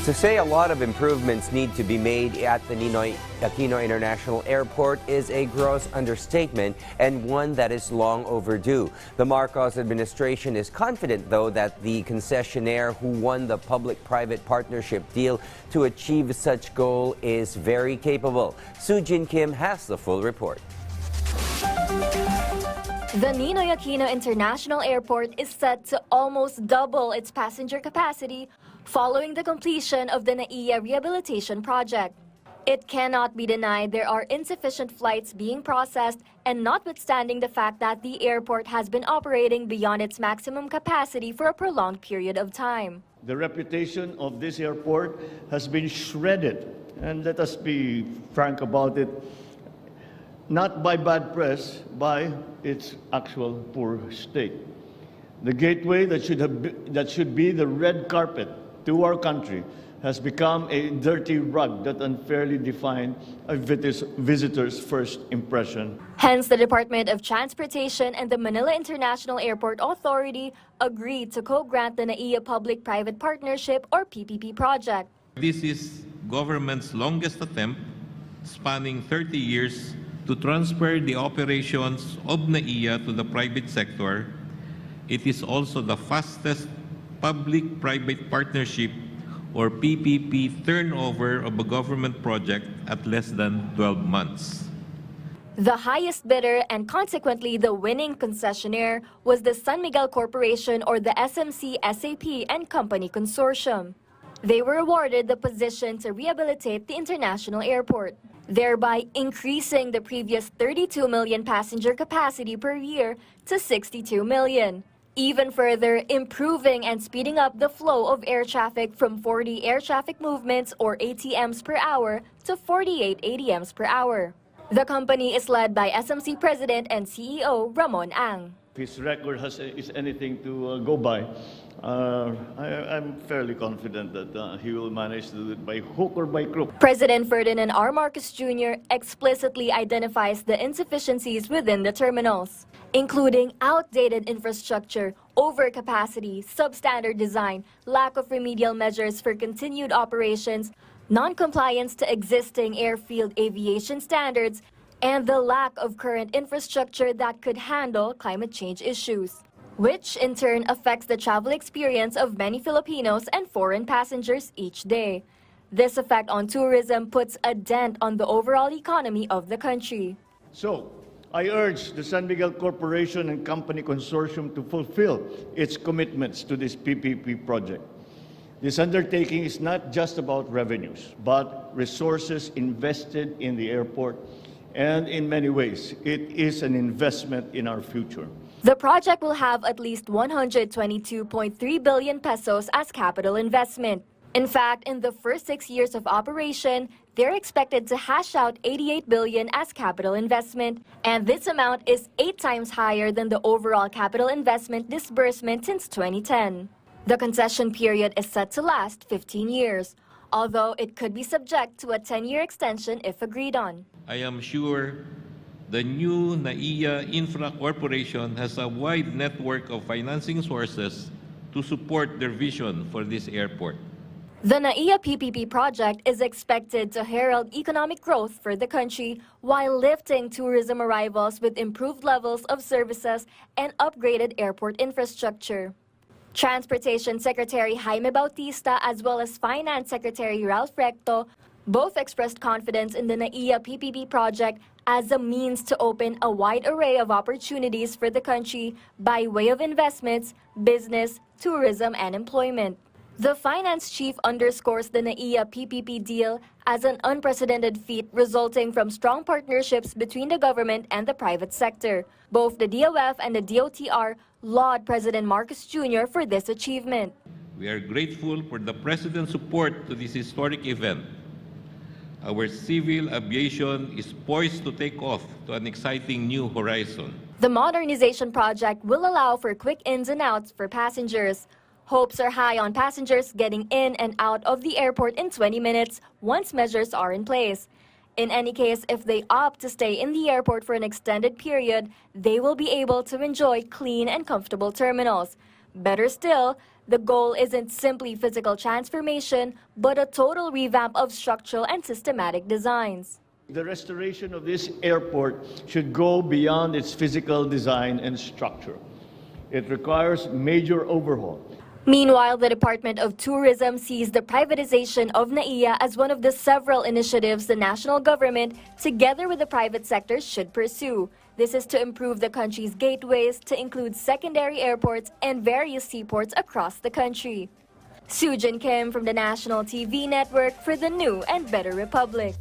To say a lot of improvements need to be made at the Ninoy Aquino International Airport is a gross understatement and one that is long overdue. The Marcos administration is confident, though, that the concessionaire who won the public-private partnership deal to achieve such goal is very capable. Sujin Kim has the full report. The Ninoy Aquino International Airport is set to almost double its passenger capacity following the completion of the NAIA rehabilitation project. It cannot be denied there are insufficient flights being processed, and notwithstanding the fact that the airport has been operating beyond its maximum capacity for a prolonged period of time. The reputation of this airport has been shredded, and let us be frank about it, not by bad press, by its actual poor state. The gateway that should be the red carpet to our country has become a dirty rug that unfairly defined a visitor's first impression. Hence, the Department of Transportation and the Manila International Airport Authority agreed to co-grant the NAIA Public-Private Partnership or PPP project. This is government's longest attempt, spanning 30 years, to transfer the operations of NAIA to the private sector. It is also the fastest public-private partnership or PPP turnover of a government project at less than 12 months. The highest bidder and consequently the winning concessionaire was the San Miguel Corporation or the SMC SAP and Company Consortium. They were awarded the position to rehabilitate the international airport, thereby increasing the previous 32 million passenger capacity per year to 62 million. Even further improving and speeding up the flow of air traffic from 40 air traffic movements or ATMs per hour to 48 ATMs per hour. The company is led by SMC President and CEO Ramon Ang. If his record is anything to go by, I'm fairly confident that he will manage to do it by hook or by crook. President Ferdinand R. Marcos Jr. explicitly identifies the insufficiencies within the terminals, including outdated infrastructure, overcapacity, substandard design, lack of remedial measures for continued operations, non-compliance to existing airfield aviation standards, and the lack of current infrastructure that could handle climate change issues, which in turn affects the travel experience of many Filipinos and foreign passengers each day. This effect on tourism puts a dent on the overall economy of the country. So, I urge the San Miguel Corporation and Company Consortium to fulfill its commitments to this PPP project. This undertaking is not just about revenues, but resources invested in the airport, and in many ways, it is an investment in our future. The project will have at least 122.3 billion pesos as capital investment. In fact, in the first 6 years of operation, they're expected to hash out 88 billion as capital investment, and this amount is 8 times higher than the overall capital investment disbursement since 2010. The concession period is set to last 15 years, although it could be subject to a 10-year extension if agreed on. I am sure the new NAIA Infra Corporation has a wide network of financing sources to support their vision for this airport. The NAIA PPP project is expected to herald economic growth for the country while lifting tourism arrivals with improved levels of services and upgraded airport infrastructure. Transportation Secretary Jaime Bautista as well as Finance Secretary Ralph Recto both expressed confidence in the NAIA PPP project as a means to open a wide array of opportunities for the country by way of investments, business, tourism, and employment. The finance chief underscores the NAIA PPP deal as an unprecedented feat resulting from strong partnerships between the government and the private sector. Both the DOF and the DOTR laud President Marcos Jr. for this achievement. We are grateful for the President's support to this historic event. Our civil aviation is poised to take off to an exciting new horizon. The modernization project will allow for quick ins and outs for passengers. Hopes are high on passengers getting in and out of the airport in 20 minutes once measures are in place. In any case, if they opt to stay in the airport for an extended period, they will be able to enjoy clean and comfortable terminals. Better still, the goal isn't simply physical transformation, but a total revamp of structural and systematic designs. The restoration of this airport should go beyond its physical design and structure. It requires major overhaul. Meanwhile, the Department of Tourism sees the privatization of NAIA as one of the several initiatives the national government, together with the private sector, should pursue. This is to improve the country's gateways to include secondary airports and various seaports across the country. Sujin Kim from the National TV Network for the New and Better Republic.